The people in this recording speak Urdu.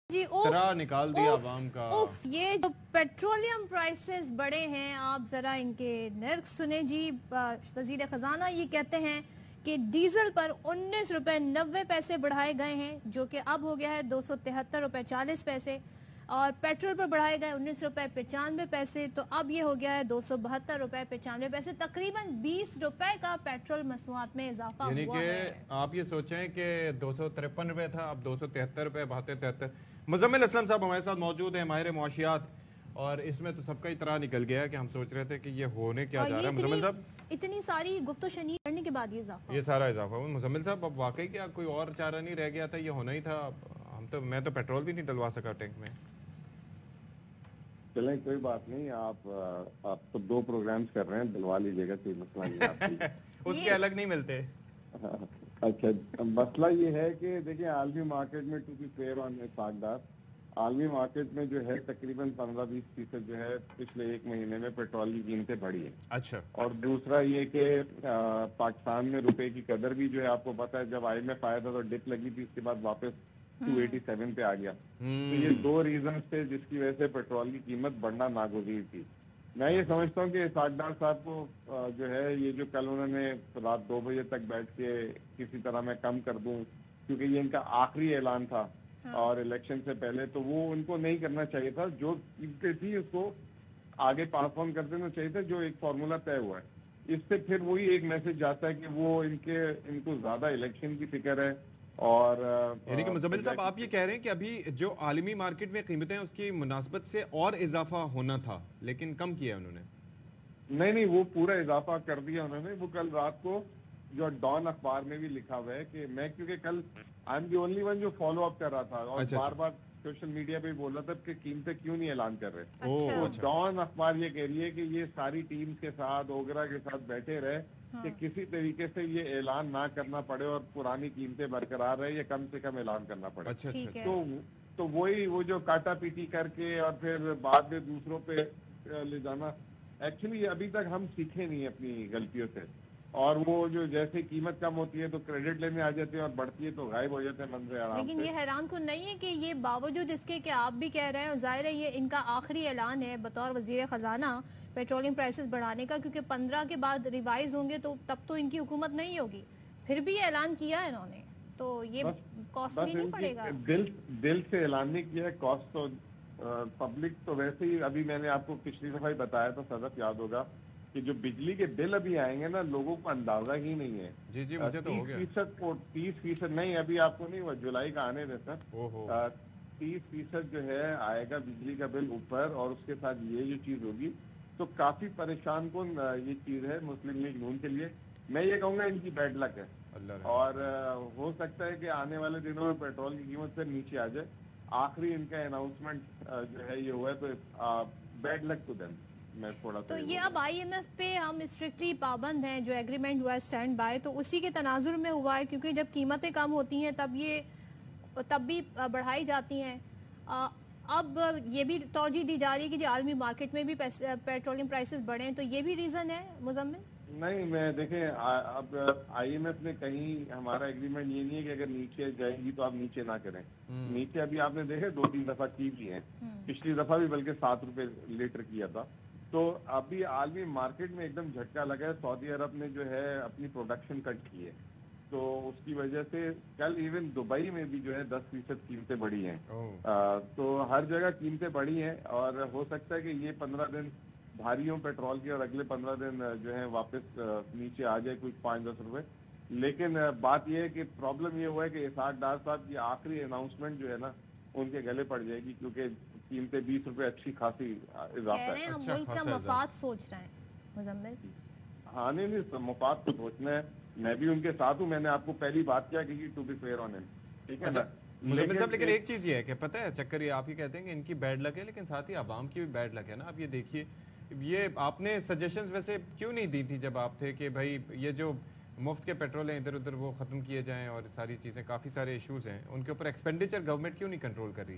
جی طرح نکال دیا عوام کا. یہ جو پیٹرولیم پرائسز بڑے ہیں، آپ ذرا ان کے نرخ سنیں جی. وزیر خزانہ یہ کہتے ہیں کہ ڈیزل پر 19 روپے 90 پیسے بڑھائے گئے ہیں، جو کہ اب ہو گیا ہے 273 روپے 40 پیسے، اور پیٹرول پر بڑھائے گئے 19 روپے 95 پیسے، تو اب یہ ہو گیا ہے 272 روپے 95 پیسے. تقریباً 20 روپے کا پیٹرول مصنوعات میں اضافہ ہوا ہے. یعنی کہ آپ یہ سوچیں کہ 253 روپے تھا، اب 273 روپے 73. مزمل اسلم صاحب ہمارے ساتھ موجود ہیں، ماہر معاشیات، اور اس میں تو سب کا طرح نکل گیا ہے کہ ہم سوچ رہے تھے کہ یہ ہونے کیا جا رہا ہے. مزمل صاحب اتنی ساری گفت و شنید کرنے کے بعد یہ سارا اضافہ ہوا. مزمل صاحب اب واقعی کیا کوئی اور چارہ نہیں رہ گیا تھا، یہ ہونا ہی تھا. میں تو پیٹرول بھی نہیں ڈلوا سکا ٹینک میں. چلیں کوئی بات نہیں، آپ تو 2 پروگرامز کر رہے ہیں، دلوا لیجیے گا، کوئی مسئلہ نہیں آپ کی. اس کے الگ نہیں ملتے. اچھا، مسئلہ یہ ہے کہ دیکھیں عالمی مارکیٹ میں ٹو بی فیئر آن ساکھدار، عالمی مارکیٹ میں جو ہے تقریباً 15-20% جو ہے پچھلے 1 مہینے میں پیٹرول کی قیمتیں بڑھی ہیں. اچھا. اور دوسرا یہ کہ پاکستان میں روپے کی قدر بھی جو ہے آپ کو پتا ہے، جب IMF آیا تھا تو ڈپ لگی تھی، اس کے بعد واپس 287 پہ آ گیا. تو یہ 2 ریزنز تھے جس کی وجہ سے پیٹرول کی قیمت بڑھنا ناگزیر تھی. میں یہ سمجھتا ہوں کہ ساکھدار صاحب کو جو ہے یہ جو کل انہوں نے رات 2 بجے تک بیٹھ کے کسی طرح میں کم کر دوں، کیونکہ یہ ان کا آخری اعلان تھا اور الیکشن سے پہلے، تو وہ ان کو نہیں کرنا چاہیے تھا. جو قیمتیں تھی اس کو آگے پاس آن کر دینا چاہیے تھا، جو ایک فارمولا طے ہوا ہے. اس سے پھر وہی ایک میسج جاتا ہے کہ وہ ان کو زیادہ الیکشن کی فکر ہے. اور یعنی کہ مزمل صاحب آپ یہ کہہ رہے ہیں کہ ابھی جو عالمی مارکیٹ میں قیمتیں اس کی مناسبت سے اور اضافہ ہونا تھا لیکن کم کیا انہوں نے. نہیں، وہ پورا اضافہ کر دیا انہوں نے. وہ کل رات کو جو ڈان اخبار میں بھی لکھا ہوا ہے کہ میں، کیونکہ کل I am the only one جو فالو اپ کر رہا تھا اور بار بار سوشل میڈیا پہ بول رہا تھا کہ قیمتیں کیوں نہیں اعلان کر رہے. تو ڈان اخبار یہ کہہ رہی ہے کہ یہ ساری ٹیمز کے ساتھ، اوگرا کے ساتھ بیٹھے رہے کہ کسی طریقے سے یہ اعلان نہ کرنا پڑے اور پرانی قیمتیں برقرار رہے، یا کم سے کم اعلان کرنا پڑے. تو وہی وہ جو کاٹا پیٹی کر کے اور پھر بعد میں دوسروں پہ لے جانا، ایکچولی ابھی تک ہم سیکھے نہیں اپنی غلطیوں سے. اور وہ جو جیسے قیمت کم ہوتی ہے تو کریڈٹ لینے آ جاتے ہیں اور بڑھتی ہے تو غائب ہو جاتے ہیں منظر عام سے. لیکن یہ حیران کن نہیں ہے کہ یہ باوجود اس کے کہ آپ بھی کہہ رہے ہیں، ظاہر ہے یہ ان کا آخری اعلان ہے بطور وزیر خزانہ پیٹرولیم پرائسز بڑھانے کا، کیونکہ 15 کے بعد ریوائز ہوں گے تو تب تو ان کی حکومت نہیں ہوگی. پھر بھی یہ اعلان کیا ہے انہوں نے، تو یہ کاسٹلی نہیں پڑے گا. دل سے اعلان نہیں کیا ہے. کاسٹ تو پبلک تو ویسے ہی، ابھی میں نے آپ کو پچھلی دفعہ ہی بتایا تھا، صدف یاد ہوگا، کہ جو بجلی کے بل ابھی آئیں گے نا، لوگوں کو اندازہ ہی نہیں ہے. جی مجھے تو ہو گیا 30% نہیں، ابھی آپ کو نہیں ہوا، جولائی کا آنے دے سر. 30% جو ہے آئے گا بجلی کا بل اوپر، اور اس کے ساتھ یہ جو چیز ہوگی تو کافی پریشان کن یہ چیز ہے مسلم لیگ نون کے لیے. میں یہ کہوں گا ان کی بیڈ لک ہے، اور ہو سکتا ہے کہ آنے والے دنوں میں پیٹرول کی قیمت سے نیچے آ جائے. آخری ان کا اناؤنسمنٹ جو ہے یہ ہوا ہے، تو بیڈ لک ٹو دیم. تو یہ اب IMF پہ ہم اسٹرکٹلی پابند ہیں، جو ایگریمنٹ ہوا ہے اسٹینڈ بائی، تو اسی کے تناظر میں ہوا ہے، کیونکہ جب قیمتیں کم ہوتی ہیں تب بھی بڑھائی جاتی ہیں. اب یہ بھی توجہ دی جا رہی ہے کہ جو عالمی مارکیٹ میں بھی پیٹرولیم پرائسز بڑھے ہیں، تو یہ بھی ریزن ہے مزمل؟ نہیں، میں دیکھیں اب IMF نے کہیں ہمارا ایگریمنٹ یہ نہیں ہے کہ اگر نیچے جائے گی تو آپ نیچے نہ کریں. نیچے ابھی آپ نے دیکھے 2-3 دفعہ کی بھی ہیں، پچھلی دفعہ بھی بلکہ 7 روپے لیٹر کیا تھا. تو ابھی عالمی مارکیٹ میں ایک دم جھٹکا لگا ہے. سعودی عرب نے جو ہے اپنی پروڈکشن کٹ کی ہے، تو اس کی وجہ سے کل ایون دبئی میں بھی جو ہے 10% قیمتیں بڑھی ہیں. تو ہر جگہ قیمتیں بڑھی ہیں، اور ہو سکتا ہے کہ یہ 15 دن بھاری ہوں پیٹرول کی، اور اگلے 15 دن جو ہے واپس نیچے آ جائے کچھ 5-10 روپے. لیکن بات یہ ہے کہ پرابلم یہ ہوا ہے کہ اسحاق ڈار صاحب کی آخری اناؤنسمنٹ جو ہے نا ان کے گلے پڑ جائے گی، کیونکہ قیمتیں 20 روپے اچھی خاصی اضافہ ہے. ہم ملک کا مفاد سوچ رہے ہیں مزمل. ہاں نہیں، مفاد تو سوچنا ہے. میں بھی ان کے ساتھ ہوں. میں نے آپ کو پہلی بات کیا کہ ٹو بی فیئر آن ہم، ٹھیک ہے نا. لیکن ایک چیز یہ ہے کہ پتہ ہے چکر، یہ آپ ہی کہتے ہیں کہ ان کی بیڈ لک ہے، لیکن ساتھ ہی عوام کی بھی بیڈ لک ہے نا. اب یہ دیکھیے، یہ آپ نے سجیشنز ویسے کیوں نہیں دی تھی جب آپ تھے کہ بھائی یہ جو مفت کے پیٹرول ہیں ادھر ادھر وہ ختم کیے جائیں، اور ساری چیزیں، کافی سارے ایشوز ہیں ان کے اوپر ایکسپینڈیچر گورنمنٹ کیوں نہیں کنٹرول کر رہی؟